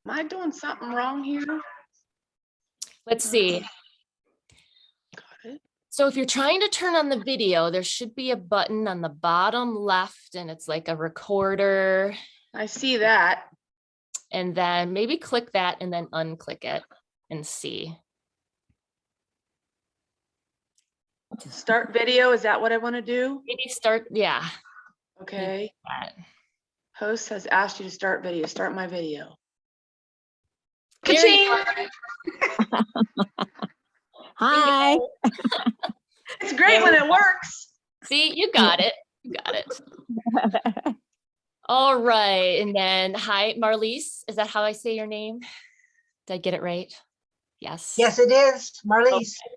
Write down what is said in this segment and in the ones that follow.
Am I doing something wrong here? Let's see. Got it. So if you're trying to turn on the video, there should be a button on the bottom left, and it's like a recorder. I see that. And then maybe click that and then unclick it and see. Start video, is that what I want to do? Maybe start, yeah. Okay. Host has asked you to start video. Start my video. There you Ka-ching! Hi. It's great when it works. See, you got it. You got it. All right. And then, hi, Marlise. Is that how I say your name? Did I get it right? Yes. Yes, it is. Marlise, Okay.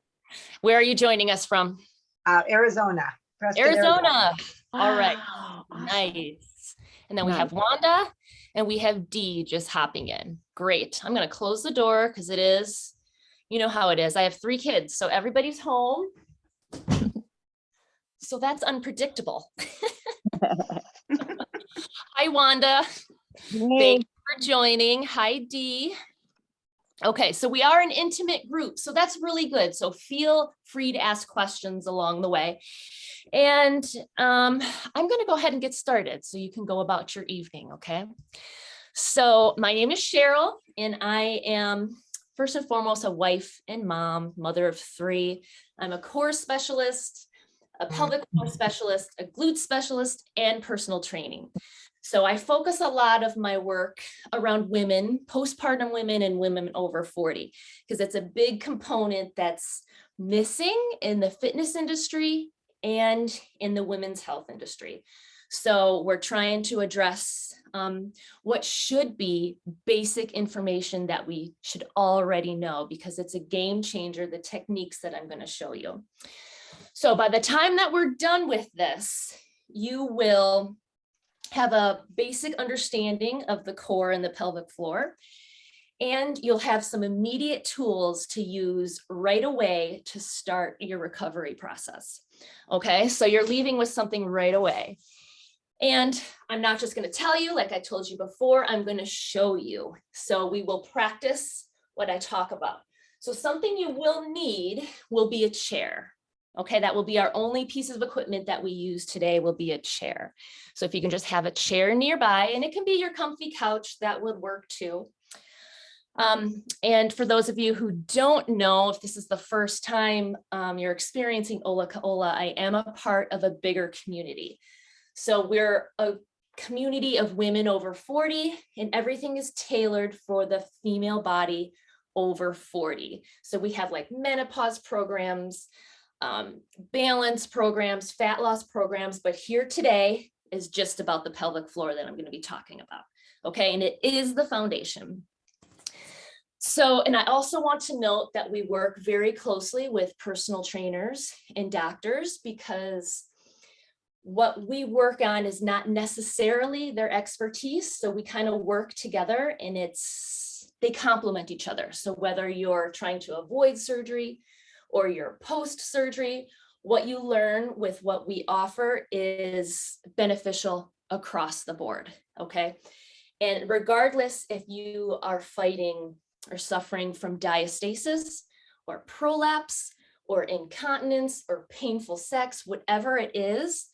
Where are you joining us from? Arizona. Preston, Arizona. All right. Wow, awesome. Nice. And then we have Wanda and we have Dee just hopping in. Great. I'm going to close the door because it is, you know how it is. I have 3 kids, so everybody's home. So that's unpredictable. Hi, Wanda. Thank you for joining. Hi, Dee. Okay, so we are an intimate group, so that's really good. So feel free to ask questions along the way. And I'm going to go ahead and get started so you can go about your evening, okay? So my name is Cheryl, and I am first and foremost a wife and mom, mother of 3. I'm a core specialist, a pelvic floor specialist, a glute specialist, and personal training. So I focus a lot of my work around women, postpartum women and women over 40, because it's a big component that's missing in the fitness industry and in the women's health industry. So we're trying to address what should be basic information that we should already know, because it's a game changer, the techniques that I'm going to show you. So by the time that we're done with this, you will have a basic understanding of the core and the pelvic floor, and you'll have some immediate tools to use right away to start your recovery process. Okay, so you're leaving with something right away. And I'm not just going to tell you, like I told you before, I'm going to show you. So we will practice what I talk about. So something you will need will be a chair. Okay, that will be our only piece of equipment that we use today will be a chair. So if you can just have a chair nearby, and it can be your comfy couch, that would work too. And for those of you who don't know, if this is the first time you're experiencing Ola Kaola, I am a part of a bigger community. So we're a community of women over 40, and everything is tailored for the female body over 40. So we have like menopause programs, balance programs, fat loss programs, but here today is just about the pelvic floor that I'm going to be talking about. Okay, and it is the foundation. So, and I also want to note that we work very closely with personal trainers and doctors, because what we work on is not necessarily their expertise. So we kind of work together, and they complement each other. So whether you're trying to avoid surgery or you're post-surgery, what you learn with what we offer is beneficial across the board, okay? And regardless if you are fighting or suffering from diastasis or prolapse or incontinence or painful sex, whatever it is,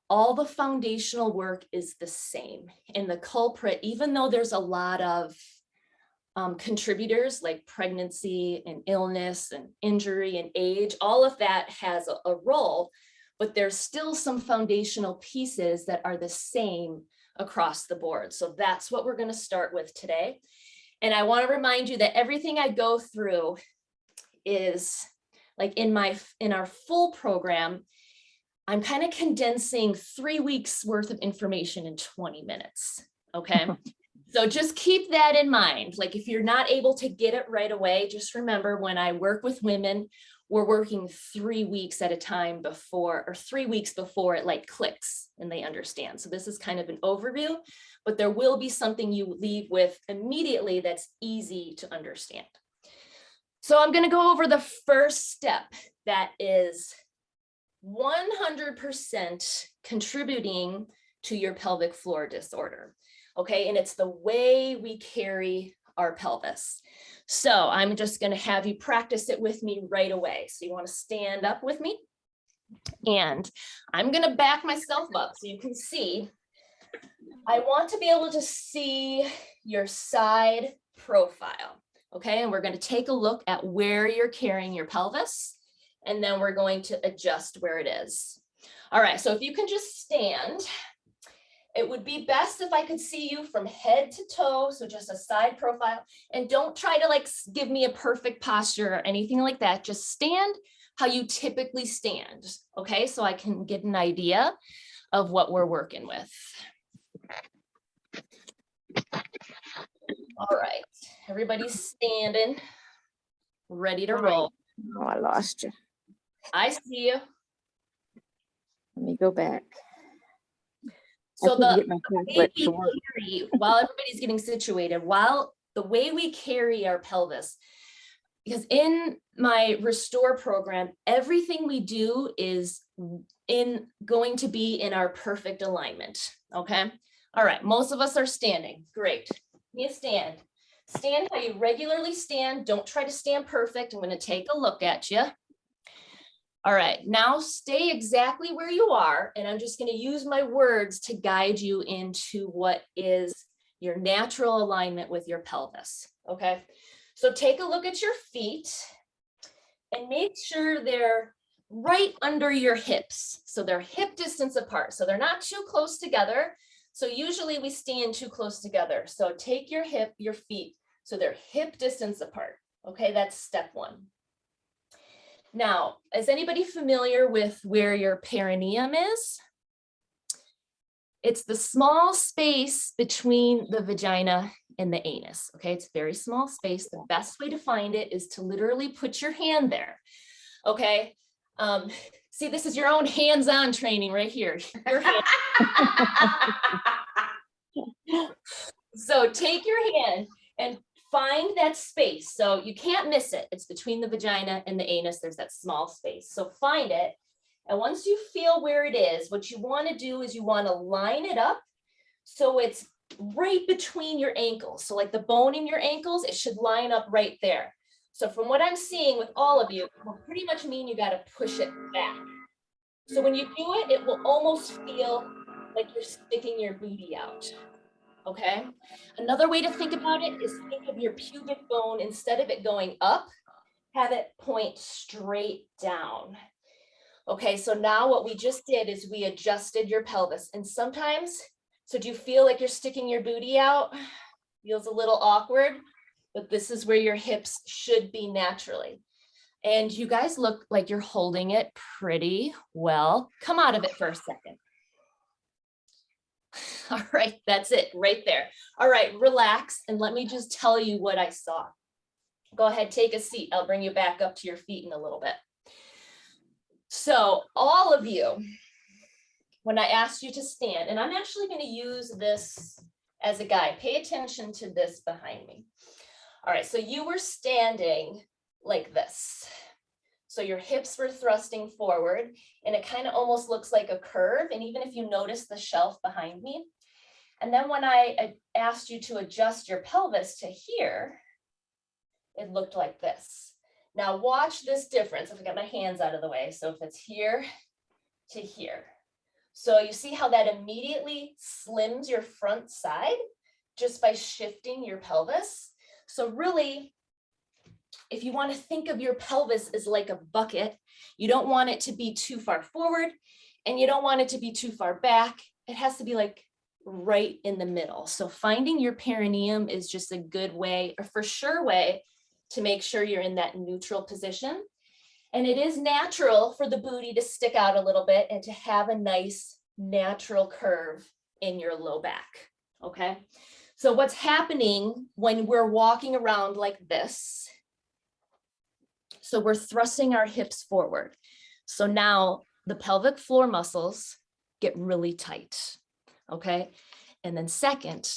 all the foundational work is the same. And the culprit, even though there's a lot of contributors like pregnancy and illness and injury and age, all of that has a role, but there's still some foundational pieces that are the same across the board. So that's what we're going to start with today. And I want to remind you that everything I go through is like in our full program, I'm kind of condensing 3 weeks worth of information in 20 minutes. Okay. So just keep that in mind. Like if you're not able to get it right away, just remember when I work with women, we're working 3 weeks at a time before, or 3 weeks before it like clicks and they understand. So this is kind of an overview, but there will be something you leave with immediately that's easy to understand. So I'm going to go over the first step that is 100% contributing to your pelvic floor disorder. Okay, and it's the way we carry our pelvis. So I'm just going to have you practice it with me right away. So you want to stand up with me, and I'm going to back myself up so you can see. I want to be able to see your side profile. Okay, and we're going to take a look at where you're carrying your pelvis, and then we're going to adjust where it is. All right, so if you can just stand, it would be best if I could see you from head to toe, so just a side profile, and don't try to like give me a perfect posture or anything like that. Just stand how you typically stand, okay? So I can get an idea of what we're working with. All right, everybody's standing, ready to roll. Oh, I lost you. I see you. Let me go back. So I couldn't get my way tablet we to work. carry, while everybody's getting situated, the way we carry our pelvis, because in my restore program, everything we do is going to be in our perfect alignment. Okay. All right. Most of us are standing. Great. You stand. Stand how you regularly stand. Don't try to stand perfect. I'm going to take a look at you. All right, now stay exactly where you are, and I'm just going to use my words to guide you into what is your natural alignment with your pelvis, okay? So take a look at your feet and make sure they're right under your hips. So they're hip distance apart, so they're not too close together. So usually we stand too close together. So take your feet, so they're hip distance apart, okay? That's step one. Now, is anybody familiar with where your perineum is? It's the small space between the vagina and the anus, okay? It's a very small space. The best way to find it is to literally put your hand there, okay? See, this is your own hands-on training right here. Your hand. So take your hand and find that space. So you can't miss it. It's between the vagina and the anus. There's that small space. So find it. And once you feel where it is, what you want to do is you want to line it up so it's right between your ankles. So like the bone in your ankles, it should line up right there. So from what I'm seeing with all of you, it will pretty much mean you got to push it back. So when you do it, it will almost feel like you're sticking your booty out. Okay. Another way to think about it is think of your pubic bone, instead of it going up, have it point straight down. Okay. So now what we just did is we adjusted your pelvis, and sometimes, so do you feel like you're sticking your booty out? Feels a little awkward, but this is where your hips should be naturally. And you guys look like you're holding it pretty well. Come out of it for a second. All right, that's it right there. All right, relax, and let me just tell you what I saw. Go ahead, take a seat. I'll bring you back up to your feet in a little bit. So all of you, when I asked you to stand, and I'm actually going to use this as a guide. Pay attention to this behind me. All right, so you were standing like this. So your hips were thrusting forward, and it kind of almost looks like a curve. And even if you notice the shelf behind me, and then when I asked you to adjust your pelvis to here, it looked like this. Now watch this difference. If I get my hands out of the way. So if it's here to here. So you see how that immediately slims your front side just by shifting your pelvis. So really, if you want to think of your pelvis as like a bucket, you don't want it to be too far forward and you don't want it to be too far back. It has to be like right in the middle. So finding your perineum is just a good way, or for sure way, to make sure you're in that neutral position. And it is natural for the booty to stick out a little bit and to have a nice natural curve in your low back. Okay. So what's happening when we're walking around like this? So we're thrusting our hips forward. So now the pelvic floor muscles get really tight. Okay. And then second,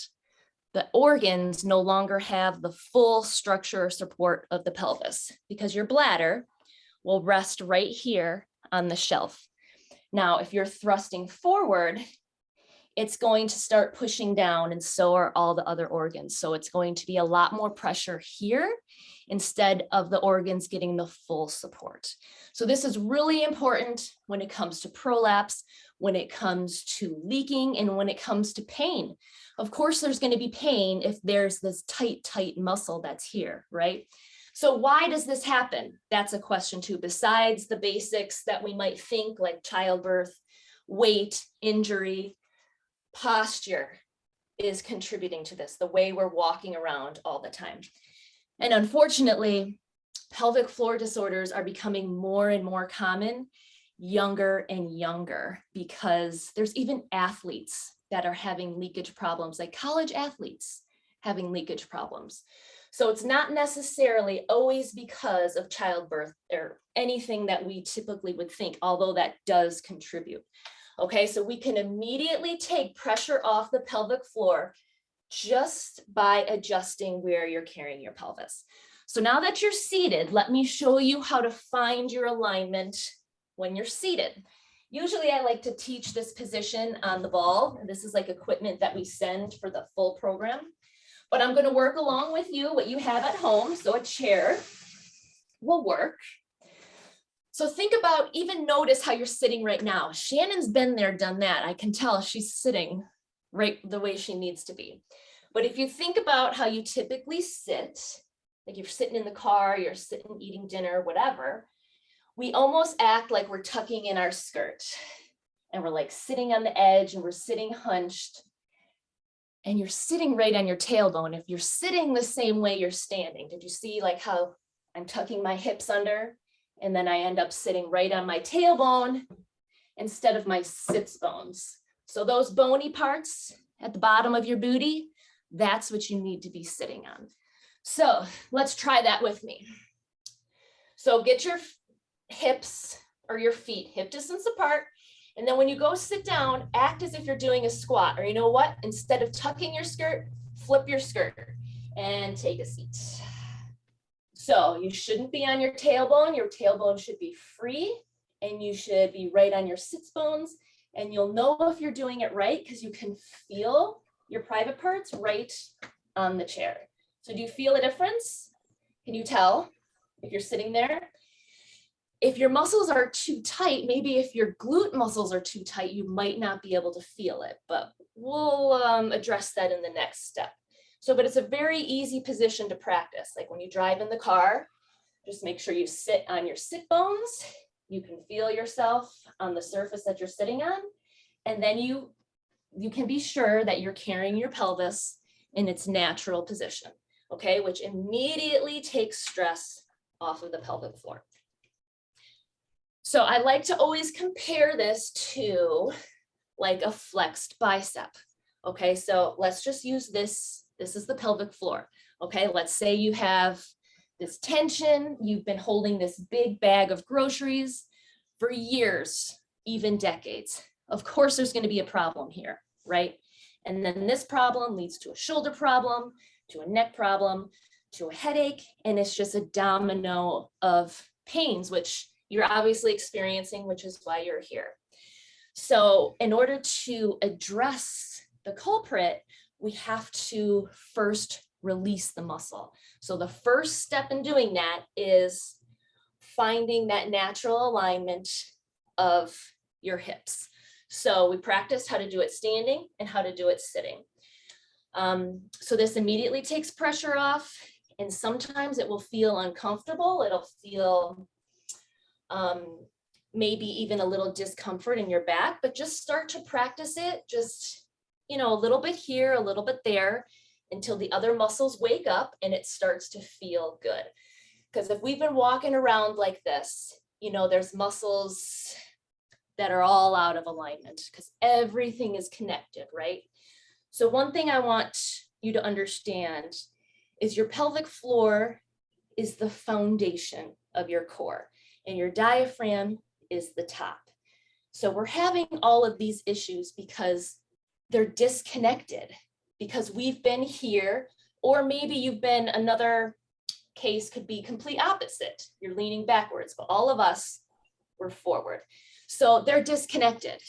the organs no longer have the full structure or support of the pelvis, because your bladder will rest right here on the shelf. Now, if you're thrusting forward, it's going to start pushing down, and so are all the other organs. So it's going to be a lot more pressure here instead of the organs getting the full support. So this is really important when it comes to prolapse, when it comes to leaking, and when it comes to pain. Of course, there's going to be pain if there's this tight muscle that's here, right? So why does this happen? That's a question too, besides the basics that we might think, like childbirth, weight, injury. Posture is contributing to this, the way we're walking around all the time. And unfortunately, pelvic floor disorders are becoming more and more common, younger and younger, because there's even athletes that are having leakage problems, like college athletes having leakage problems. So it's not necessarily always because of childbirth or anything that we typically would think, although that does contribute. Okay, so we can immediately take pressure off the pelvic floor just by adjusting where you're carrying your pelvis. So now that you're seated, let me show you how to find your alignment when you're seated. Usually I like to teach this position on the ball. This is like equipment that we send for the full program, but I'm going to work along with you what you have at home. So a chair will work. So think about, even notice how you're sitting right now. Shannon's been there, done that. I can tell she's sitting right the way she needs to be. But if you think about how you typically sit, like you're sitting in the car, you're sitting eating dinner, whatever, we almost act like we're tucking in our skirt and we're like sitting on the edge and we're sitting hunched and you're sitting right on your tailbone. If you're sitting the same way you're standing, did you see like how I'm tucking my hips under? And then I end up sitting right on my tailbone instead of my sits bones. So those bony parts at the bottom of your booty, that's what you need to be sitting on. So let's try that with me. So get your hips or your feet hip distance apart. And then when you go sit down, act as if you're doing a squat, or you know what? Instead of tucking your skirt, flip your skirt and take a seat. So you shouldn't be on your tailbone should be free, and you should be right on your sits bones, and you'll know if you're doing it right because you can feel your private parts right on the chair. So do you feel a difference? Can you tell if you're sitting there? If your muscles are too tight, maybe if your glute muscles are too tight, you might not be able to feel it, but we'll address that in the next step. So, but it's a very easy position to practice. Like when you drive in the car, just make sure you sit on your sit bones. You can feel yourself on the surface that you're sitting on. And then you can be sure that you're carrying your pelvis in its natural position, okay? Which immediately takes stress off of the pelvic floor. So I like to always compare this to like a flexed bicep. Okay, so let's just use this. This is the pelvic floor. Okay, let's say you have this tension. You've been holding this big bag of groceries for years, even decades. Of course, there's going to be a problem here, right? And then this problem leads to a shoulder problem, to a neck problem, to a headache, and it's just a domino of pains, which you're obviously experiencing, which is why you're here. So in order to address the culprit, we have to first release the muscle. So the first step in doing that is finding that natural alignment of your hips. So we practiced how to do it standing and how to do it sitting. So this immediately takes pressure off, and sometimes it will feel uncomfortable. It'll feel maybe even a little discomfort in your back, but just start to practice it. Just, you know, a little bit here, a little bit there, until the other muscles wake up and it starts to feel good. Because if we've been walking around like this, you know, there's muscles that are all out of alignment because everything is connected, right? So one thing I want you to understand is your pelvic floor is the foundation of your core, and your diaphragm is the top. So we're having all of these issues because they're disconnected, because we've been here, or maybe you've been, another case could be complete opposite. You're leaning backwards, but all of us, we're forward. So they're disconnected.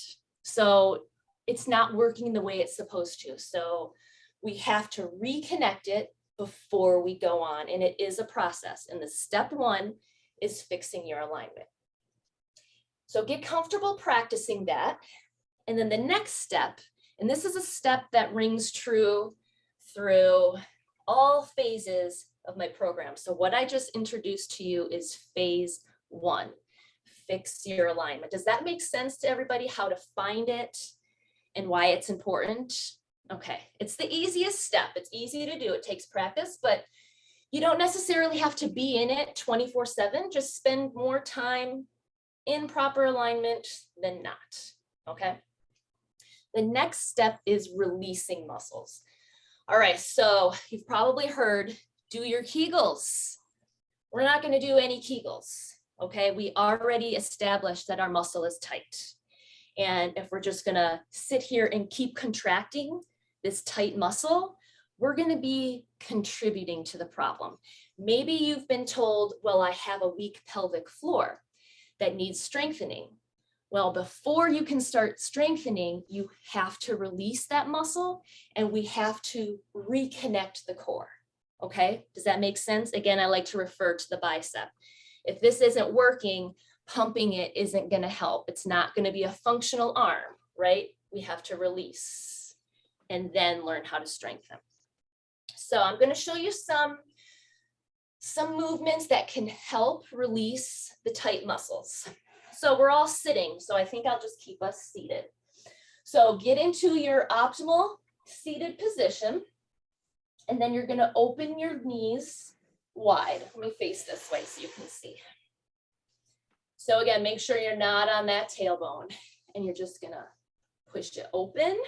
So it's not working the way it's supposed to. So we have to reconnect it before we go on. And it is a process. And the step one is fixing your alignment. So get comfortable practicing that. And then the next step, and this is a step that rings true through all phases of my program. So what I just introduced to you is phase one, fix your alignment. Does that make sense to everybody, how to find it and why it's important? Okay, it's the easiest step. It's easy to do. It takes practice, but you don't necessarily have to be in it 24/7. Just spend more time in proper alignment than not, okay? The next step is releasing muscles. All right, so you've probably heard, do your Kegels. We're not gonna do any Kegels, okay? We already established that our muscle is tight. And if we're just gonna sit here and keep contracting this tight muscle, we're gonna be contributing to the problem. Maybe you've been told, well, I have a weak pelvic floor that needs strengthening. Well, before you can start strengthening, you have to release that muscle and we have to reconnect the core, okay? Does that make sense? Again, I like to refer to the bicep. If this isn't working, pumping it isn't gonna help. It's not gonna be a functional arm, right? We have to release and then learn how to strengthen. So I'm gonna show you some movements that can help release the tight muscles. So we're all sitting, so I think I'll just keep us seated. So get into your optimal seated position, and then you're gonna open your knees wide. Let me face this way so you can see. So again, make sure you're not on that tailbone, and you're just gonna push it open,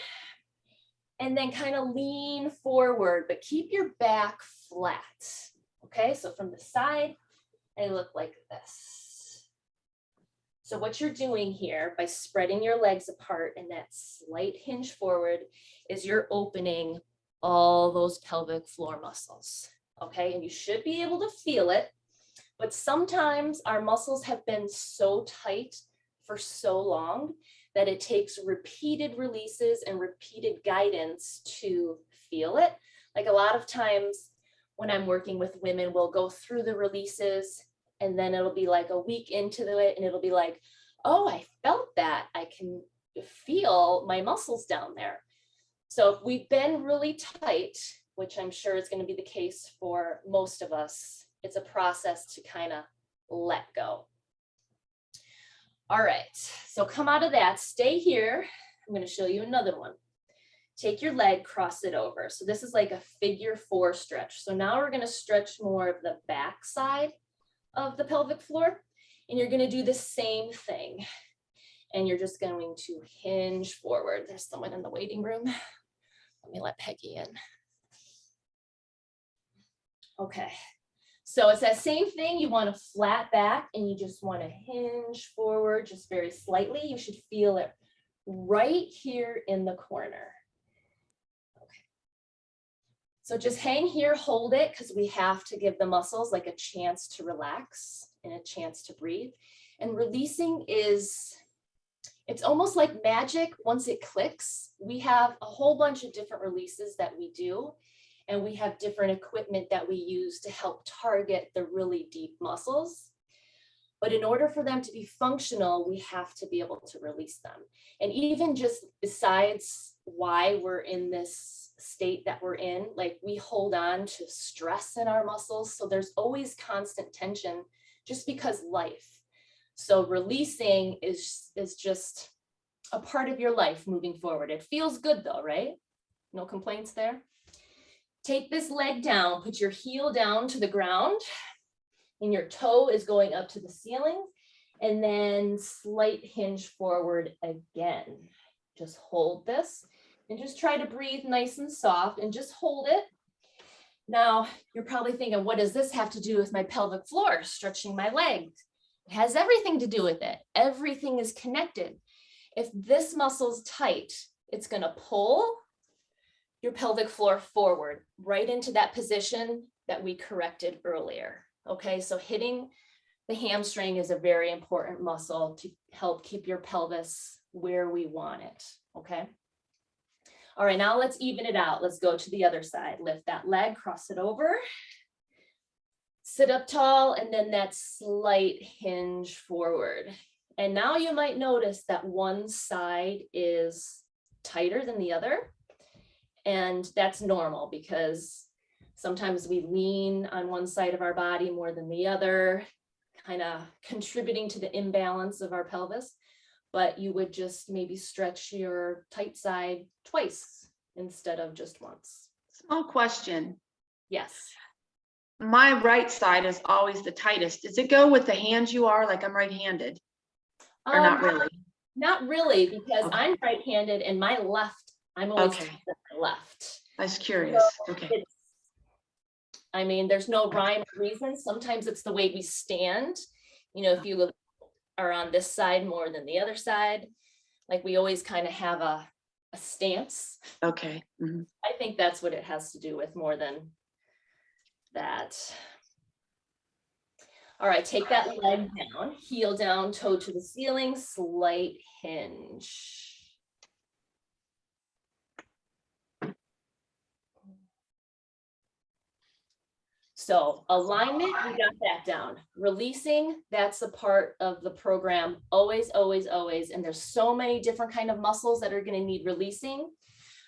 and then kind of lean forward, but keep your back flat. Okay, so from the side, they look like this. So what you're doing here by spreading your legs apart and that slight hinge forward is you're opening all those pelvic floor muscles. Okay, and you should be able to feel it, but sometimes our muscles have been so tight for so long that it takes repeated releases and repeated guidance to feel it. Like a lot of times when I'm working with women, we'll go through the releases and then it'll be like a week into it and it'll be like, oh, I felt that. I can feel my muscles down there. So if we've been really tight, which I'm sure is going to be the case for most of us, it's a process to kind of let go. All right, so come out of that, stay here. I'm going to show you another one. Take your leg, cross it over. So this is like a figure 4 stretch. So now we're going to stretch more of the back side of the pelvic floor, and you're going to do the same thing. And you're just going to hinge forward. There's someone in the waiting room. Let me let Peggy in. Okay. So it's that same thing. You want a flat back and you just want to hinge forward just very slightly. You should feel it right here in the corner. Okay. So just hang here, hold it, because we have to give the muscles like a chance to relax and a chance to breathe. And releasing is, it's almost like magic. Once it clicks, we have a whole bunch of different releases that we do. And we have different equipment that we use to help target the really deep muscles. But in order for them to be functional, we have to be able to release them. And even just besides why we're in this state that we're in, like we hold on to stress in our muscles. So there's always constant tension just because life. So releasing is just a part of your life moving forward. It feels good though, right? No complaints there. Take this leg down, put your heel down to the ground, and your toe is going up to the ceiling, and then slight hinge forward again. Just hold this, and just try to breathe nice and soft, and just hold it. Now, you're probably thinking, what does this have to do with my pelvic floor, stretching my legs? It has everything to do with it. Everything is connected. If this muscle's tight, it's gonna pull your pelvic floor forward, right into that position that we corrected earlier. Okay, so hitting the hamstring is a very important muscle to help keep your pelvis where we want it, okay? All right, now let's even it out. Let's go to the other side. Lift that leg, cross it over. Sit up tall, and then that slight hinge forward. And now you might notice that one side is tighter than the other. And that's normal because sometimes we lean on one side of our body more than the other, kind of contributing to the imbalance of our pelvis. But you would just maybe stretch your tight side twice instead of just once. Small question. Yes. My right side is always the tightest. Does it go with the hands you are? Like I'm right-handed or not really? Not really, because Okay. I'm right-handed and my left, I'm always Okay. to the left. I was curious. Okay. I mean, there's no rhyme or reason. Sometimes it's the way we stand. You know, if you are on this side more than the other side, like we always kind of have a stance. Okay. Mhm. I think that's what it has to do with more than that. All right, take that leg down, heel down, toe to the ceiling, slight hinge. So alignment, we got that down. Releasing, that's a part of the program, always, always, always. And there's so many different kind of muscles that are going to need releasing.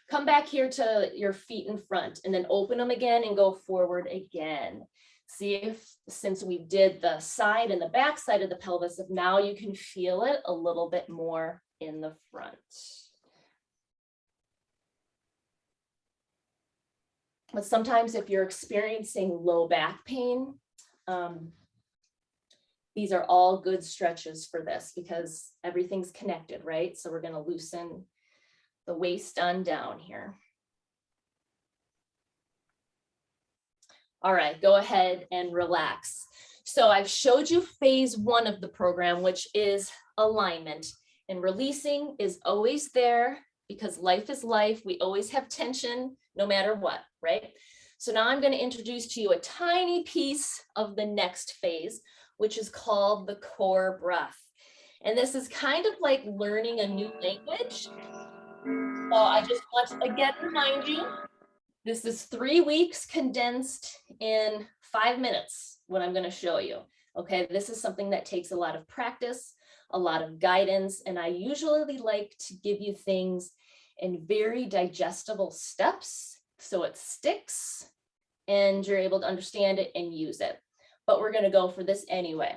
Come back here to your feet in front and then open them again and go forward again. See if, since we did the side and the back side of the pelvis, if now you can feel it a little bit more in the front. But sometimes if you're experiencing low back pain, these are all good stretches for this because everything's connected, right? So we're going to loosen the waist on down here. All right, go ahead and relax. So I've showed you phase one of the program, which is alignment, and releasing is always there because life is life. We always have tension no matter what, right? So now I'm going to introduce to you a tiny piece of the next phase, which is called the core breath. And this is kind of like learning a new language. So I just want to again remind you, this is 3 weeks condensed in 5 minutes, what I'm going to show you. Okay, this is something that takes a lot of practice, a lot of guidance, and I usually like to give you things in very digestible steps so it sticks and you're able to understand it and use it. But we're going to go for this anyway.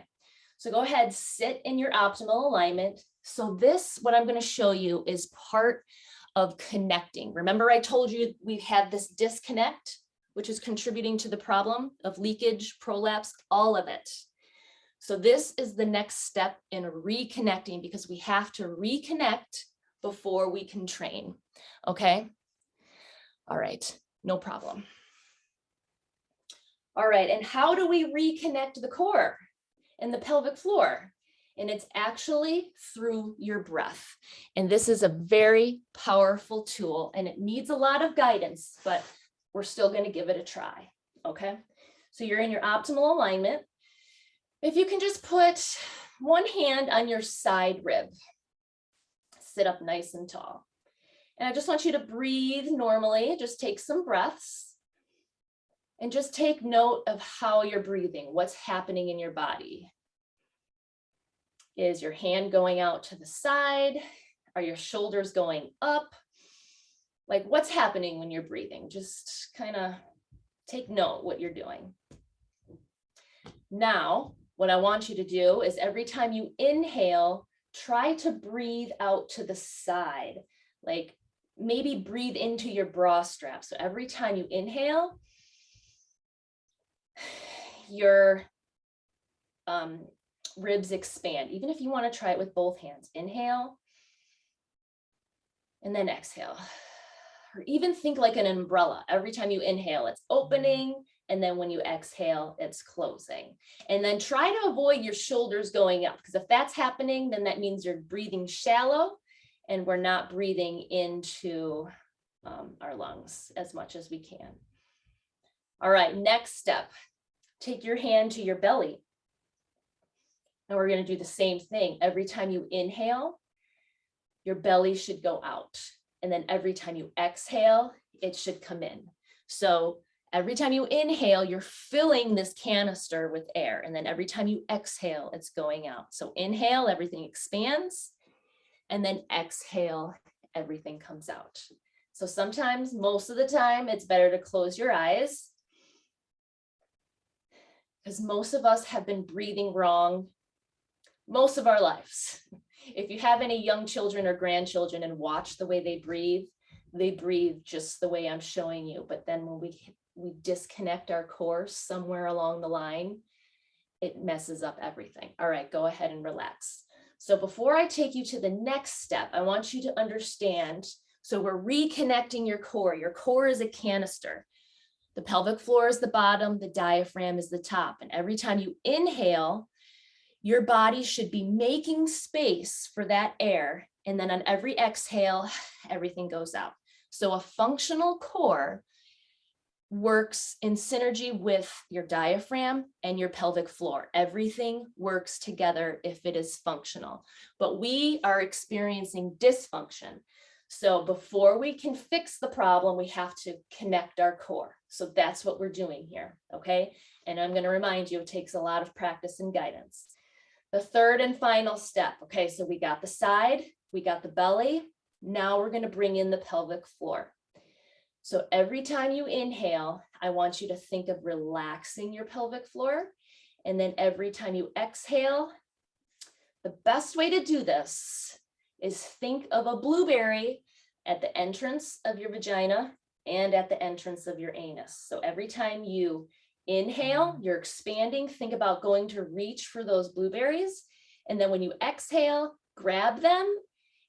So go ahead, sit in your optimal alignment. So this, what I'm going to show you, is part of connecting. Remember I told you we had this disconnect, which is contributing to the problem of leakage, prolapse, all of it. So this is the next step in reconnecting because we have to reconnect before we can train. Okay. All right. No problem. All right. And how do we reconnect the core and the pelvic floor? And it's actually through your breath. And this is a very powerful tool and it needs a lot of guidance, but we're still going to give it a try. Okay. So you're in your optimal alignment. If you can just put one hand on your side rib, sit up nice and tall. And I just want you to breathe normally. Just take some breaths and just take note of how you're breathing, what's happening in your body. Is your hand going out to the side? Are your shoulders going up? Like what's happening when you're breathing? Just kind of take note what you're doing. Now, what I want you to do is every time you inhale, try to breathe out to the side. Like maybe breathe into your bra strap. So every time you inhale, your ribs expand. Even if you want to try it with both hands, inhale and then exhale. Or even think like an umbrella. Every time you inhale, it's opening, and then when you exhale, it's closing. And then try to avoid your shoulders going up, because if that's happening, then that means you're breathing shallow and we're not breathing into our lungs as much as we can. All right, next step. Take your hand to your belly. And we're going to do the same thing. Every time you inhale, your belly should go out. And then every time you exhale, it should come in. So every time you inhale, you're filling this canister with air. And then every time you exhale, it's going out. So inhale, everything expands. And then exhale, everything comes out. So sometimes, most of the time, it's better to close your eyes, because most of us have been breathing wrong most of our lives. If you have any young children or grandchildren and watch the way they breathe just the way I'm showing you. But then when we disconnect our core somewhere along the line, it messes up everything. All right, go ahead and relax. So before I take you to the next step, I want you to understand, so we're reconnecting your core. Your core is a canister. The pelvic floor is the bottom, the diaphragm is the top. And every time you inhale, your body should be making space for that air. And then on every exhale, everything goes out. So a functional core works in synergy with your diaphragm and your pelvic floor. Everything works together if it is functional, but we are experiencing dysfunction. So before we can fix the problem, we have to connect our core. So that's what we're doing here, okay? And I'm going to remind you, it takes a lot of practice and guidance. The third and final step, okay, so we got the side, we got the belly. Now we're going to bring in the pelvic floor. So every time you inhale, I want you to think of relaxing your pelvic floor. And then every time you exhale, the best way to do this is think of a blueberry at the entrance of your vagina and at the entrance of your anus. So every time you inhale, you're expanding. Think about going to reach for those blueberries. And then when you exhale, grab them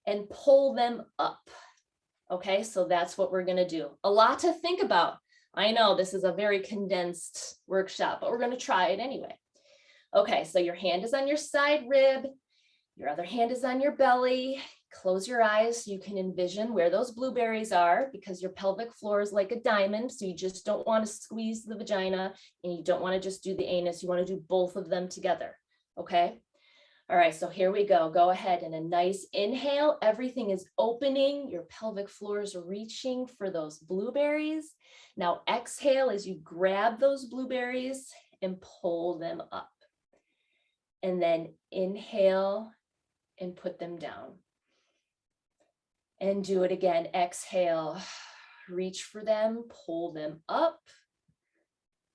and pull them up. Okay, so that's what we're going to do. A lot to think about. I know this is a very condensed workshop, but we're going to try it anyway. Okay, so your hand is on your side rib. Your other hand is on your belly. Close your eyes so you can envision where those blueberries are, because your pelvic floor is like a diamond. So you just don't want to squeeze the vagina and you don't want to just do the anus. You want to do both of them together. Okay. All right. So here we go. Go ahead and a nice inhale. Everything is opening. Your pelvic floor is reaching for those blueberries. Now exhale as you grab those blueberries and pull them up. And then inhale and put them down. And do it again. Exhale, reach for them, pull them up,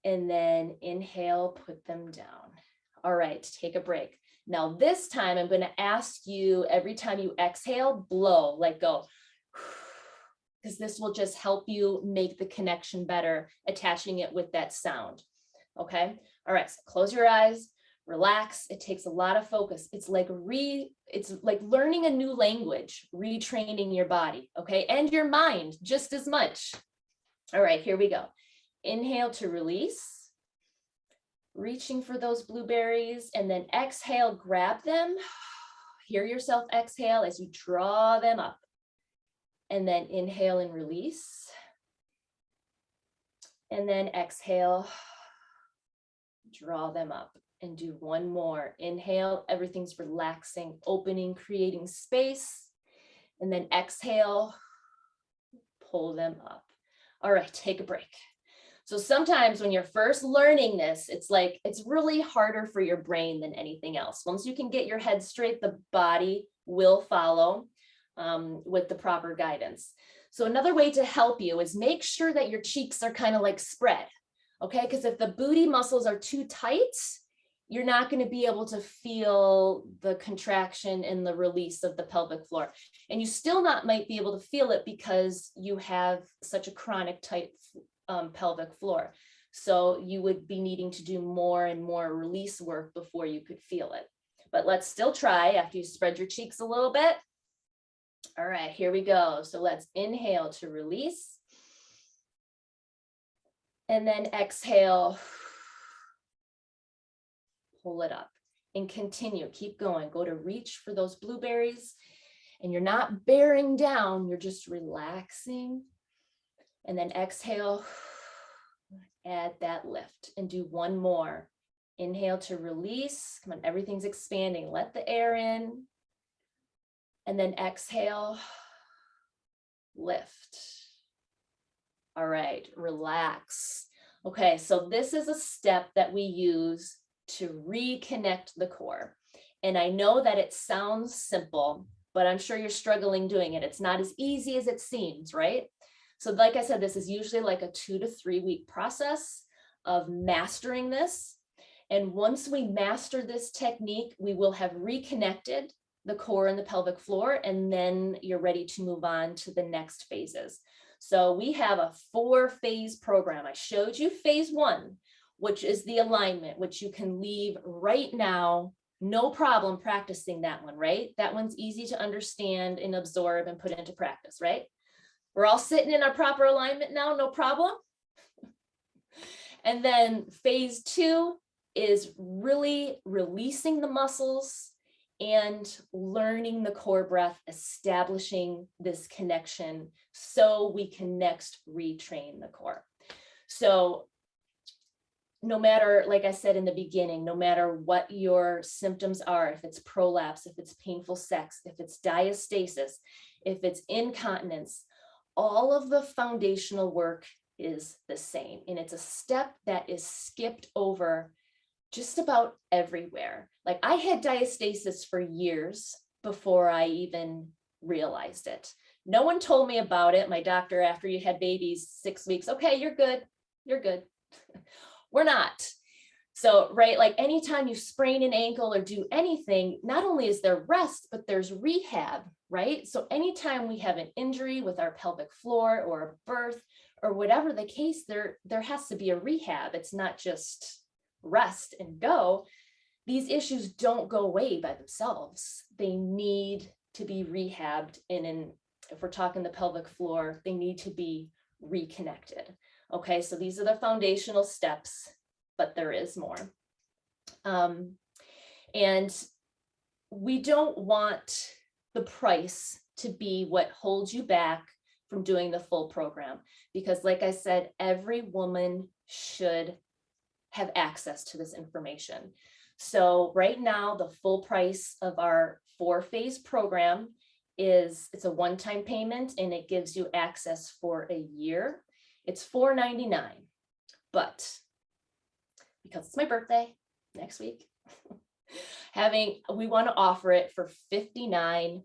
and then inhale, put them down. All right, take a break. Now this time I'm going to ask you, every time you exhale, blow, like go, because this will just help you make the connection better, attaching it with that sound. Okay. All right, so close your eyes. Relax. It takes a lot of focus. It's like learning a new language, retraining your body, okay? And your mind just as much. All right, here we go. Inhale to release, reaching for those blueberries, and then exhale, grab them. Hear yourself exhale as you draw them up. And then inhale and release. And then exhale, draw them up. And do one more. Inhale, everything's relaxing, opening, creating space. And then exhale, pull them up. All right, take a break. So sometimes when you're first learning this, it's really harder for your brain than anything else. Once you can get your head straight, the body will follow with the proper guidance. So another way to help you is make sure that your cheeks are kind of like spread, okay? Because if the booty muscles are too tight, you're not going to be able to feel the contraction and the release of the pelvic floor. And you still might be able to feel it because you have such a chronic tight pelvic floor. So you would be needing to do more and more release work before you could feel it. But let's still try after you spread your cheeks a little bit. All right, here we go. So let's inhale to release. And then exhale. Pull it up and continue. Keep going. Go to reach for those blueberries and you're not bearing down. You're just relaxing. And then exhale, add that lift and do one more. Inhale to release. Come on, everything's expanding. Let the air in. And then exhale, lift. All right, relax. Okay, so this is a step that we use to reconnect the core. And I know that it sounds simple, but I'm sure you're struggling doing it. It's not as easy as it seems, right? So like I said, this is usually like a 2 to 3 week process of mastering this. And once we master this technique, we will have reconnected the core and the pelvic floor, and then you're ready to move on to the next phases. So we have a 4-phase program. I showed you phase 1, which is the alignment, which you can leave right now. No problem practicing that one, right? That one's easy to understand and absorb and put into practice, right? We're all sitting in our proper alignment now, no problem. And then phase 2 is really releasing the muscles and learning the core breath, establishing this connection so we can next retrain the core. So no matter, like I said in the beginning, no matter what your symptoms are, if it's prolapse, if it's painful sex, if it's diastasis, if it's incontinence, all of the foundational work is the same. And it's a step that is skipped over just about everywhere. Like I had diastasis for years before I even realized it. No one told me about it. My doctor, after you had babies, 6 weeks, okay, you're good. You're good. We're not. So, right, like anytime you sprain an ankle or do anything, not only is there rest, but there's rehab, right? So anytime we have an injury with our pelvic floor or a birth or whatever the case, there has to be a rehab. It's not just rest and go. These issues don't go away by themselves. They need to be rehabbed. And if we're talking the pelvic floor, they need to be reconnected. Okay, so these are the foundational steps, but there is more. And we don't want the price to be what holds you back from doing the full program, because like I said, every woman should have access to this information. So right now, the full price of our 4-phase program it's a one-time payment, and it gives you access for a year. It's $4.99, but because it's my birthday next week, we want to offer it for $59.99.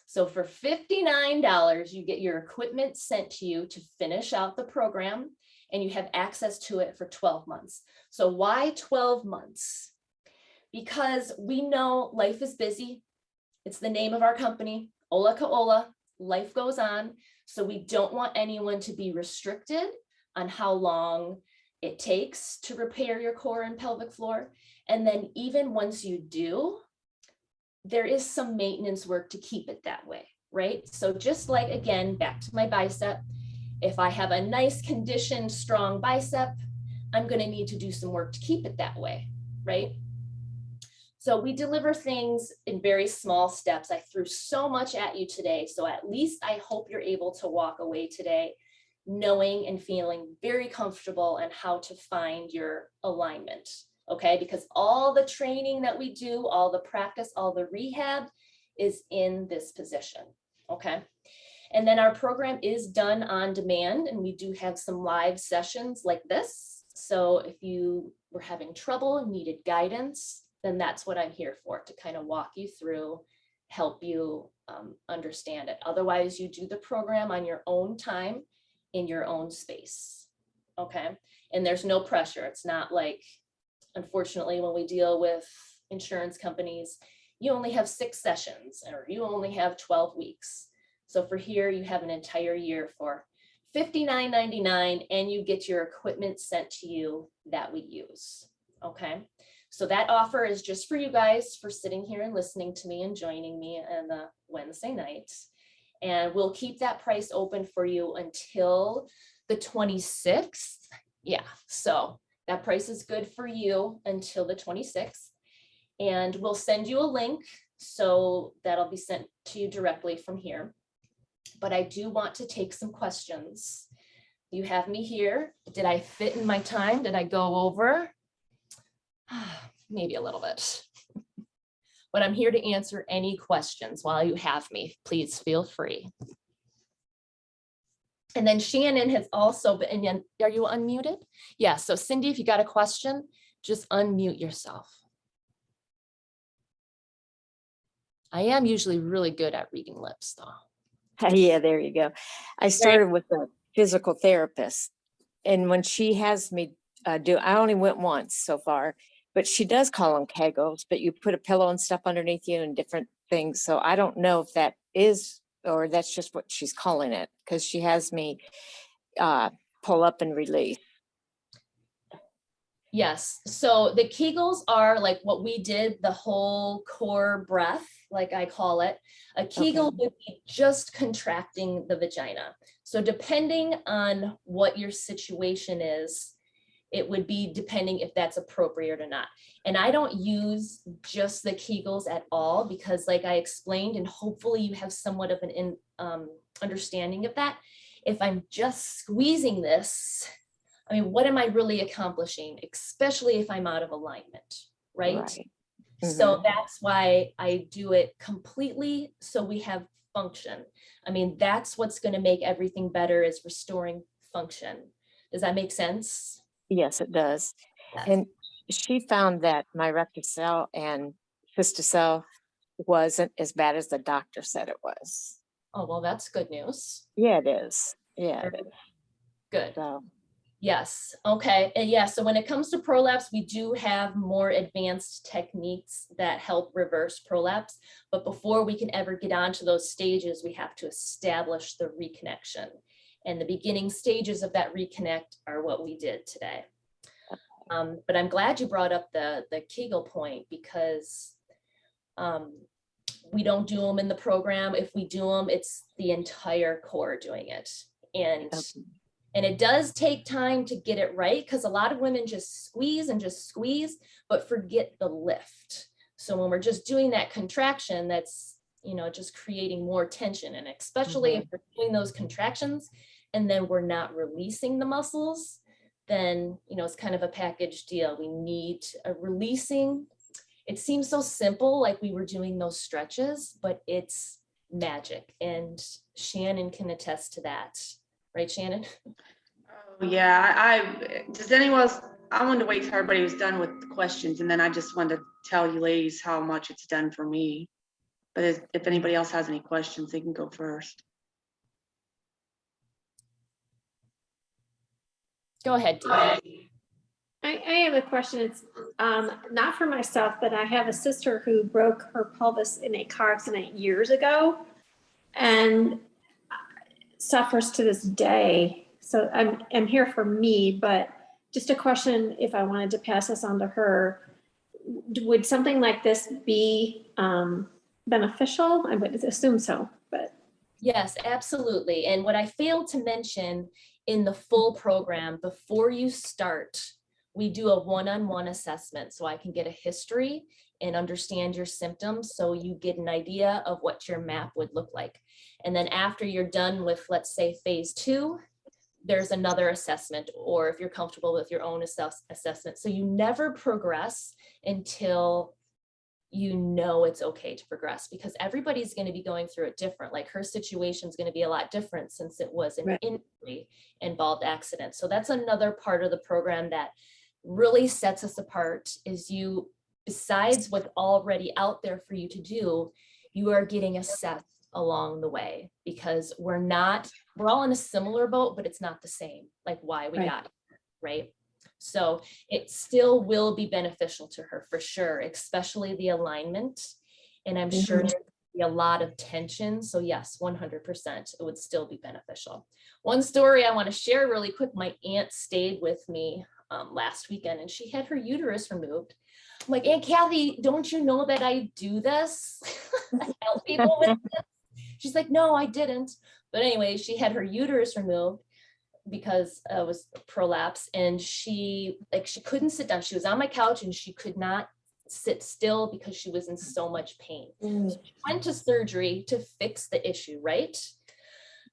So for $59, you get your equipment sent to you to finish out the program, and you have access to it for 12 months. So why 12 months? Because we know life is busy. It's the name of our company, Ola Kaola, life goes on. So we don't want anyone to be restricted on how long it takes to repair your core and pelvic floor. And then even once you do, there is some maintenance work to keep it that way, right? So just like, again, back to my bicep, if I have a nice conditioned, strong bicep, I'm going to need to do some work to keep it that way, right? So we deliver things in very small steps. I threw so much at you today. So at least I hope you're able to walk away today knowing and feeling very comfortable and how to find your alignment. Okay, because all the training that we do, all the practice, all the rehab is in this position. Okay. And then our program is done on demand, and we do have some live sessions like this. So if you were having trouble and needed guidance, then that's what I'm here for, to kind of walk you through, help you understand it. Otherwise, you do the program on your own time in your own space. Okay. And there's no pressure. It's not like, unfortunately, when we deal with insurance companies, you only have 6 sessions or you only have 12 weeks. So for here, you have an entire year for $59.99, and you get your equipment sent to you that we use. Okay. So that offer is just for you guys for sitting here and listening to me and joining me on the Wednesday night. And we'll keep that price open for you until the 26th. Yeah, so that price is good for you until the 26th. And we'll send you a link, so that'll be sent to you directly from here. But I do want to take some questions. You have me here. Did I fit in my time? Did I go over? Maybe a little bit. But I'm here to answer any questions while you have me. Please feel free. And then Shannon has also been, and then, are you unmuted? Yeah, so Cindy, if you got a question, just unmute yourself. I am usually really good at reading lips though. Yeah, there you go. I started with a physical therapist, and when she has me I only went once so far, but she does call them kegels, but you put a pillow and stuff underneath you and different things. So I don't know if that is, or that's just what she's calling it, because she has me pull up and release. Yes, so the Kegels are like what we did, the whole core breath, like I call it. A Kegel Okay. would be just contracting the vagina. So depending on what your situation is, it would be depending if that's appropriate or not. And I don't use just the Kegels at all, because like I explained, and hopefully you have somewhat of an understanding of that. If I'm just squeezing this, I mean, what am I really accomplishing, especially if I'm out of alignment, right? Right. So that's why I do it completely, so we have function. I mean, that's what's going to make everything better, is restoring function. Does that make sense? Yes, it does. Yes. And she found that my recticel and fisticell wasn't as bad as the doctor said it was. Oh, well, that's good news. Yeah, it is. Yeah, it is. Good. So Yes. Okay. And yeah, so when it comes to prolapse, we do have more advanced techniques that help reverse prolapse. But before we can ever get onto those stages, we have to establish the reconnection. And the beginning stages of that reconnect are what we did today. But I'm glad you brought up the Kegel point, because we don't do them in the program. If we do them, it's the entire core doing it. And it does take time to get it right, because a lot of women just squeeze, but forget the lift. So when we're just doing that contraction, that's, you know, just creating more tension. And especially if we're doing those contractions and then we're not releasing the muscles, then, you know, it's kind of a package deal. We need a releasing. It seems so simple, like we were doing those stretches, but it's magic. And Shannon can attest to that. Right, Shannon? Oh, yeah, does anyone else, I wanted to wait till everybody was done with the questions, and then I just wanted to tell you ladies how much it's done for me. But if anybody else has any questions, they can go first. Go ahead, Dee. I have a question. It's not for myself, but I have a sister who broke her pelvis in a car accident years ago and suffers to this day. So I'm here for me, but just a question, if I wanted to pass this on to her, would something like this be beneficial? I would assume so, but. Yes, absolutely. And what I failed to mention in the full program, before you start, we do a one-on-one assessment, so I can get a history and understand your symptoms, so you get an idea of what your map would look like. And then after you're done with, let's say, phase 2, there's another assessment, or if you're comfortable with your own assessment. So you never progress until you know it's okay to progress, because everybody's going to be going through it different. Like her situation is going to be a lot different, since it was an injury involved accident. So that's another part of the program that really sets us apart, is you, besides what's already out there for you to do, you are getting assessed along the way, because we're all in a similar boat, but it's not the same, like why we got here, right? So it still will be beneficial to her for sure, especially the alignment. And I'm sure there'll be a lot of tension. So yes, 100%, it would still be beneficial. One story I want to share really quick, my aunt stayed with me last weekend, and she had her uterus removed. I'm like, Aunt Kathy, don't you know that I do this? I help people with this. She's like, no, I didn't. But anyway, she had her uterus removed because it was prolapse, and she couldn't sit down. She was on my couch and she could not sit still because she was in so much pain. So she went to surgery to fix the issue, right?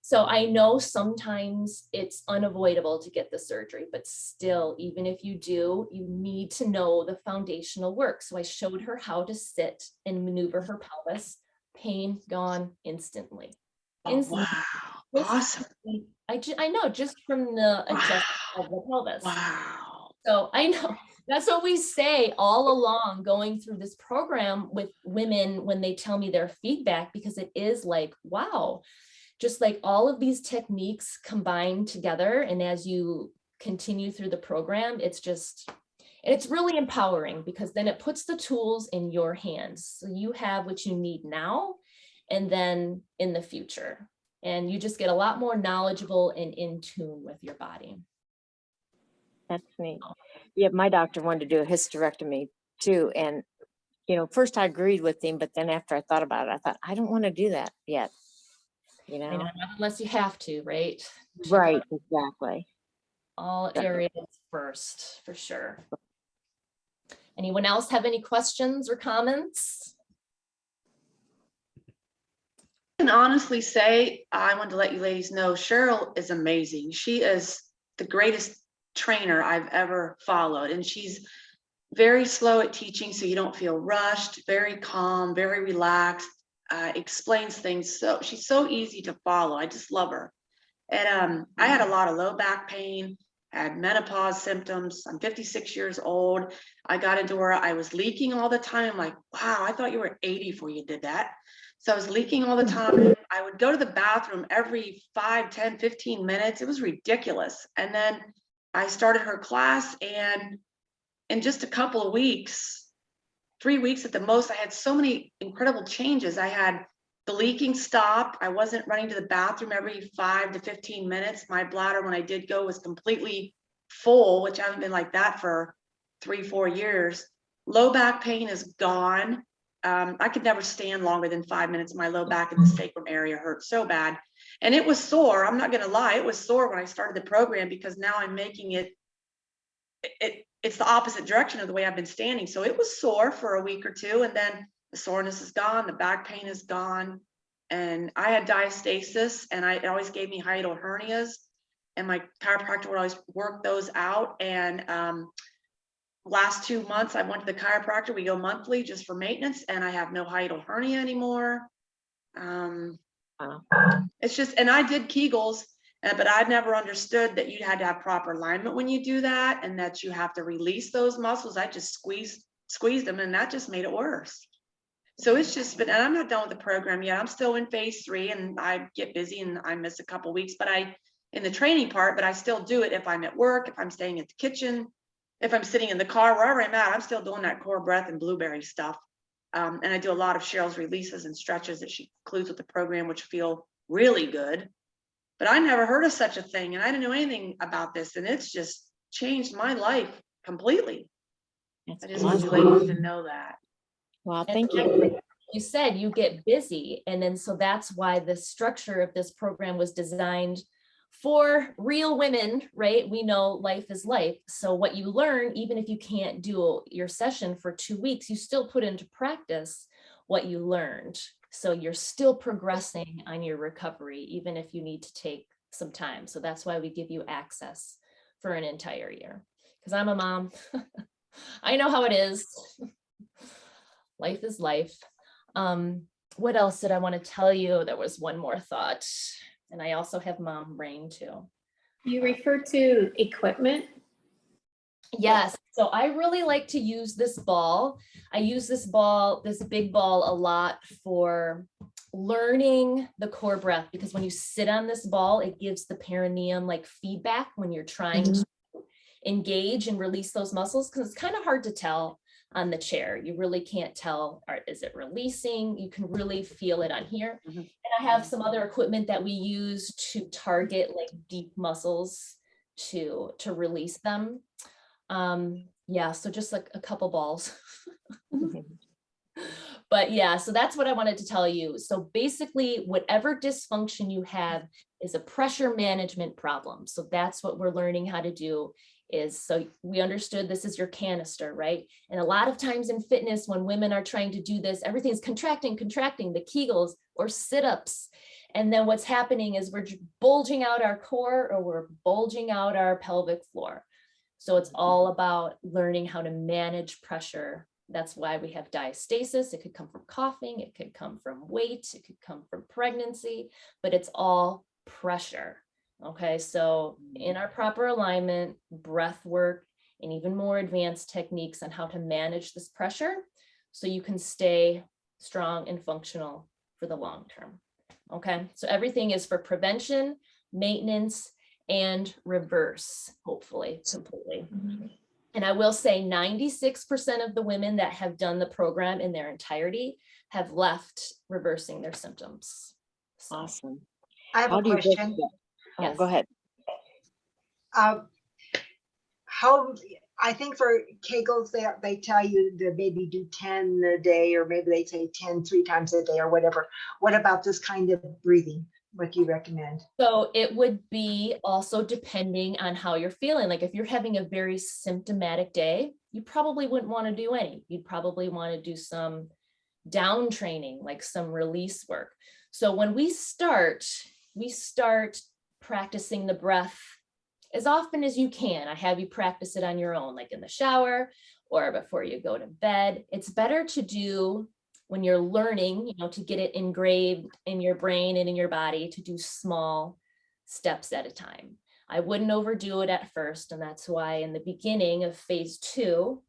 So I know sometimes it's unavoidable to get the surgery, but still, even if you do, you need to know the foundational work. So I showed her how to sit and maneuver her pelvis. Pain gone instantly. Oh, wow. Awesome. I know, just from the adjustment Wow. of the pelvis. Wow. So I know that's what we say all along going through this program with women when they tell me their feedback, because it is like, wow, just like all of these techniques combined together. And as you continue through the program, it's really empowering, because then it puts the tools in your hands. So you have what you need now and then in the future. And you just get a lot more knowledgeable and in tune with your body. That's neat. Yeah, my doctor wanted to do a hysterectomy too. And, first I agreed with him, but then after I thought about it, I thought, I don't want to do that yet. I know, not unless you have to, right? Check Right, out exactly. all Definitely. areas first, for sure. Anyone else have any questions or comments? I can honestly say, I want to let you ladies know, Cheryl is amazing. She is the greatest trainer I've ever followed. And she's very slow at teaching, so you don't feel rushed, very calm, very relaxed, explains things. So she's so easy to follow. I just love her. And I had a lot of low back pain, had menopause symptoms. I'm 56 years old. I got into where I was leaking all the time. I'm like, wow, I thought you were 80 before you did that. So I was leaking all the time. I would go to the bathroom every 5, 10, 15 minutes. It was ridiculous. And then I started her class, and in just a couple of weeks, 3 weeks at the most, I had so many incredible changes. I had the leaking stopped. I wasn't running to the bathroom every 5 to 15 minutes. My bladder, when I did go, was completely full, which I haven't been like that for 3, 4 years. Low back pain is gone. I could never stand longer than 5 minutes. My low back in the sacrum area hurt so bad. And it was sore. I'm not going to lie. It was sore when I started the program, because now I'm making it's the opposite direction of the way I've been standing. So it was sore for a week or two, and then the soreness is gone, the back pain is gone. And I had diastasis, and it always gave me hiatal hernias, and my chiropractor would always work those out. And last 2 months I went to the chiropractor. We go monthly just for maintenance, and I have no hiatal hernia anymore. Wow. It's just, and I did Kegels, but I'd never understood that you had to have proper alignment when you do that, and that you have to release those muscles. I just squeezed them, and that just made it worse. So it's just been, and I'm not done with the program yet. I'm still in phase 3, and I get busy and I miss a couple weeks, but in the training part, but I still do it if I'm at work, if I'm staying at the kitchen, if I'm sitting in the car, wherever I'm at, I'm still doing that core breath and blueberry stuff. And I do a lot of Cheryl's releases and stretches that she includes with the program, which feel really good. But I never heard of such a thing, and I didn't know anything about this, and it's just changed my life completely. That's I just want you awesome. ladies to know that. Well, And thank like you. you said, you get busy. And then so that's why the structure of this program was designed for real women, right? We know life is life. So what you learn, even if you can't do your session for 2 weeks, you still put into practice what you learned. So you're still progressing on your recovery, even if you need to take some time. So that's why we give you access for an entire year. Because I'm a mom. I know how it is. Life is life. What else did I want to tell you? There was one more thought. And I also have mom brain too. You refer to equipment. Yes. So I really like to use this ball. I use this big ball a lot for learning the core breath, because when you sit on this ball, it gives the perineum like feedback when you're trying to engage and release those muscles, because it's kind of hard to tell on the chair. You really can't tell, is it releasing? You can really feel it on here. Mhm. And I have some other equipment that we use to target like deep muscles to release them. Yeah, so just like a couple balls. But yeah, so that's what I wanted to tell you. So basically, whatever dysfunction you have is a pressure management problem. So that's what we're learning how to do. Is so we understood this is your canister, right? And a lot of times in fitness, when women are trying to do this, everything's contracting, the Kegels or sit-ups. And then what's happening is we're bulging out our core, or we're bulging out our pelvic floor. So it's all about learning how to manage pressure. That's why we have diastasis. It could come from coughing, it could come from weight, it could come from pregnancy, but it's all pressure. Okay, so in our proper alignment, breath work, and even more advanced techniques on how to manage this pressure so you can stay strong and functional for the long term. Okay, so everything is for prevention, maintenance, and reverse, hopefully, completely. And I will say 96% of the women that have done the program in their entirety have left reversing their symptoms. So, Awesome. I have How a do you work question. that? Oh, yes. go ahead. How, I think for Kegels, they tell you to maybe do 10 a day, or maybe they say 10 3 times a day or whatever. What about this kind of breathing? What do you recommend? So it would be also depending on how you're feeling. Like if you're having a very symptomatic day, you probably wouldn't want to do any. You'd probably want to do some down training, like some release work. So when we start practicing the breath as often as you can. I have you practice it on your own, like in the shower or before you go to bed. It's better to do when you're learning, you know, to get it engraved in your brain and in your body, to do small steps at a time. I wouldn't overdo it at first. And that's why in the beginning of phase 2,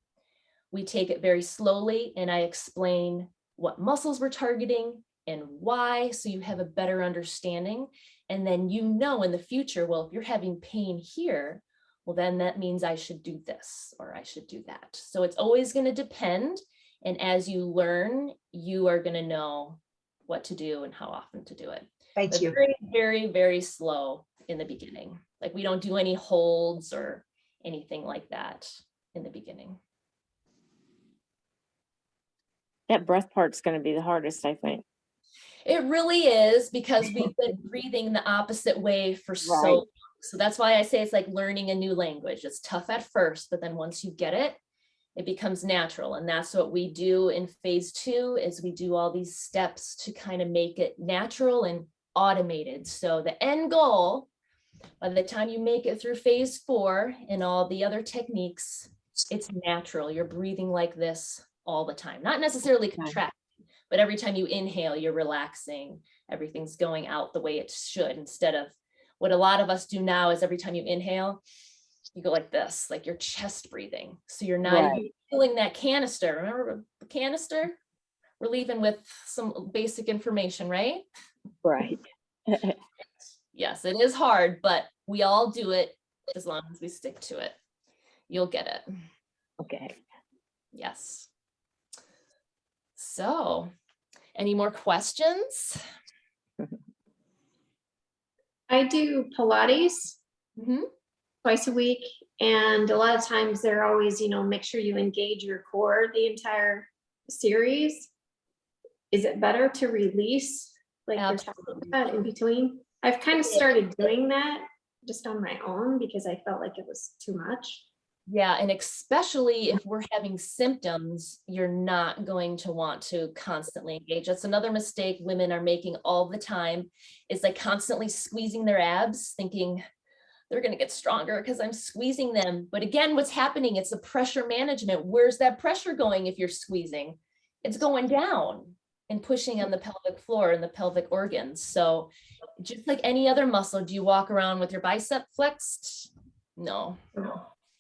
we take it very slowly and I explain what muscles we're targeting and why, so you have a better understanding. And then you know in the future, well, if you're having pain here, well, then that means I should do this or I should do that. So it's always going to depend. And as you learn, you are going to know what to do and how often to do it. Thank But you. very, very, very slow in the beginning. Like we don't do any holds or anything like that in the beginning. That breath part's going to be the hardest, I think. It really is, because we've been breathing the opposite way for so Right. long. So that's why I say it's like learning a new language. It's tough at first, but then once you get it, it becomes natural. And that's what we do in phase 2, is we do all these steps to kind of make it natural and automated. So the end goal, by the time you make it through phase 4 and all the other techniques, it's natural. You're breathing like this all the time, not necessarily contract. But every time you inhale, you're relaxing. Everything's going out the way it should, instead of what a lot of us do now is every time you inhale, you go like this, like you're chest breathing. So you're not even Right. feeling that canister. Remember the canister? We're leaving with some basic information, right? Right. Yes, it is hard, but we all do it as long as we stick to it. You'll get it. Okay. Yes. So, any more questions? I do Pilates Mhm. twice a week, and a lot of times they're always, make sure you engage your core the entire series. Is it better to release, like you're talking about, in between? I've kind of started doing that just on my own because I felt like it was too much. Yeah, and especially if we're having symptoms, you're not going to want to constantly engage. That's another mistake women are making all the time, is like constantly squeezing their abs, thinking they're going to get stronger because I'm squeezing them. But again, what's happening? It's the pressure management. Where's that pressure going if you're squeezing? It's going down and pushing on the pelvic floor and the pelvic organs. So just like any other muscle, do you walk around with your bicep flexed? No.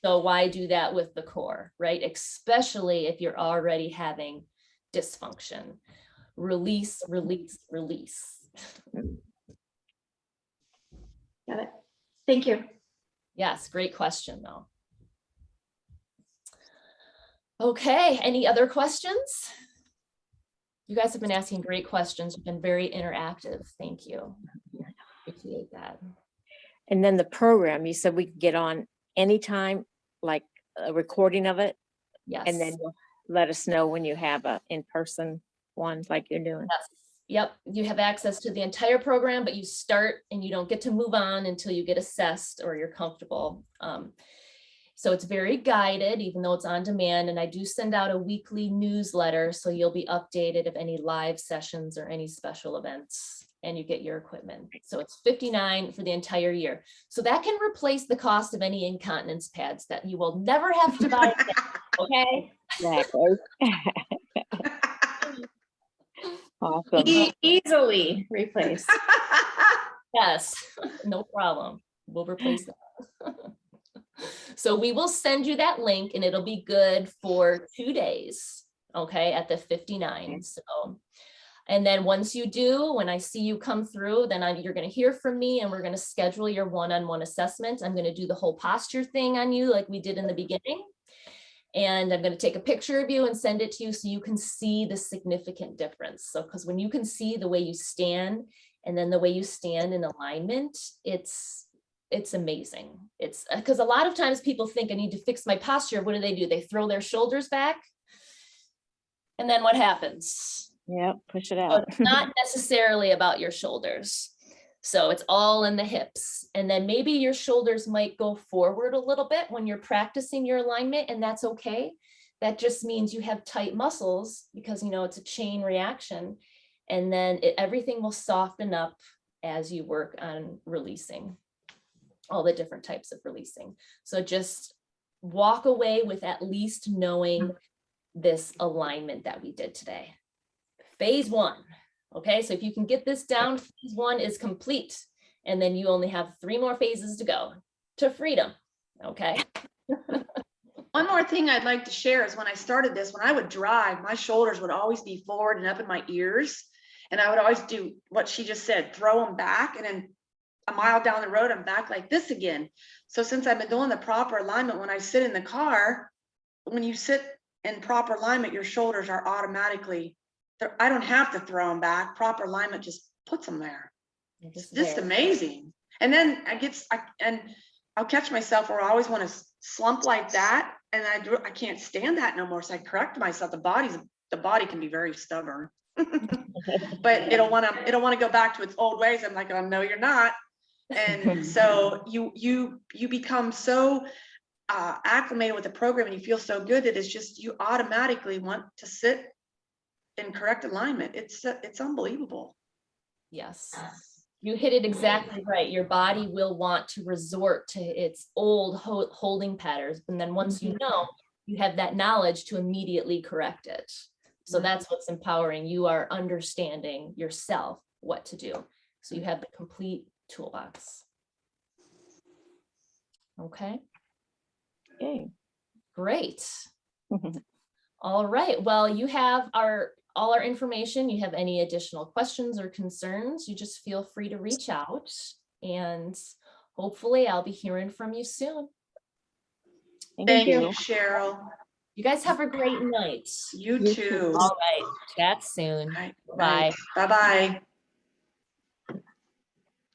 So why do that with the core, right? Especially if you're already having dysfunction. Release, release, release. Got it. Thank you. Yes, great question though. Okay, any other questions? You guys have been asking great questions. You've been very interactive. Thank you. Appreciate that. And then the program, you said we could get on anytime, like a recording of it, Yes. and then you'll let us know when you have a in-person one like you're doing. Yes. Yep, you have access to the entire program, but you start and you don't get to move on until you get assessed or you're comfortable. So it's very guided, even though it's on demand. And I do send out a weekly newsletter, so you'll be updated of any live sessions or any special events, and you get your equipment. So it's $59 for the entire year. So that can replace the cost of any incontinence pads that you will never have to buy again, okay? Exactly. Awesome. Easily replaced. Yes, no problem. We'll replace that. So we will send you that link and it'll be good for 2 days, okay, at the 59. So, and then once you do, when I see you come through, then you're going to hear from me and we're going to schedule your one-on-one assessment. I'm going to do the whole posture thing on you like we did in the beginning. And I'm going to take a picture of you and send it to you so you can see the significant difference. So, because when you can see the way you stand and then the way you stand in alignment, it's amazing. It's because a lot of times people think I need to fix my posture. What do? They throw their shoulders back. And then what happens? Yeah, push it So out. it's not necessarily about your shoulders. So it's all in the hips. And then maybe your shoulders might go forward a little bit when you're practicing your alignment, and that's okay. That just means you have tight muscles because, you know, it's a chain reaction. And then everything will soften up as you work on releasing all the different types of releasing. So just walk away with at least knowing this alignment that we did today. Phase 1. Okay, so if you can get this down, phase 1 is complete. And then you only have 3 more phases to go to freedom. Okay. One more thing I'd like to share is when I started this, when I would drive, my shoulders would always be forward and up in my ears. And I would always do what she just said, throw them back. And then a mile down the road, I'm back like this again. So since I've been doing the proper alignment, when I sit in the car, when you sit in proper alignment, your shoulders are automatically, I don't have to throw them back. Proper alignment just puts them there. It's just amazing. And then I'll catch myself where I always want to slump like that. And I can't stand that no more. So I correct myself. The body can be very stubborn, but it'll want to go back to its old ways. I'm like, oh, no, you're not. And so you become so acclimated with the program and you feel so good that it's just, you automatically want to sit in correct alignment. It's unbelievable. Yes, you hit it exactly right. Your body will want to resort to its old holding patterns. And then once you know, you have that knowledge to immediately correct it. So that's what's empowering. You are understanding yourself what to do. So you have the complete toolbox. Okay. Okay. Great. All right. Well, you have all our information. You have any additional questions or concerns, you just feel free to reach out, and hopefully I'll be hearing from you soon. Thank you, Cheryl. You guys have a great night. You too. All right. Chat soon. All right. Bye. Bye-bye.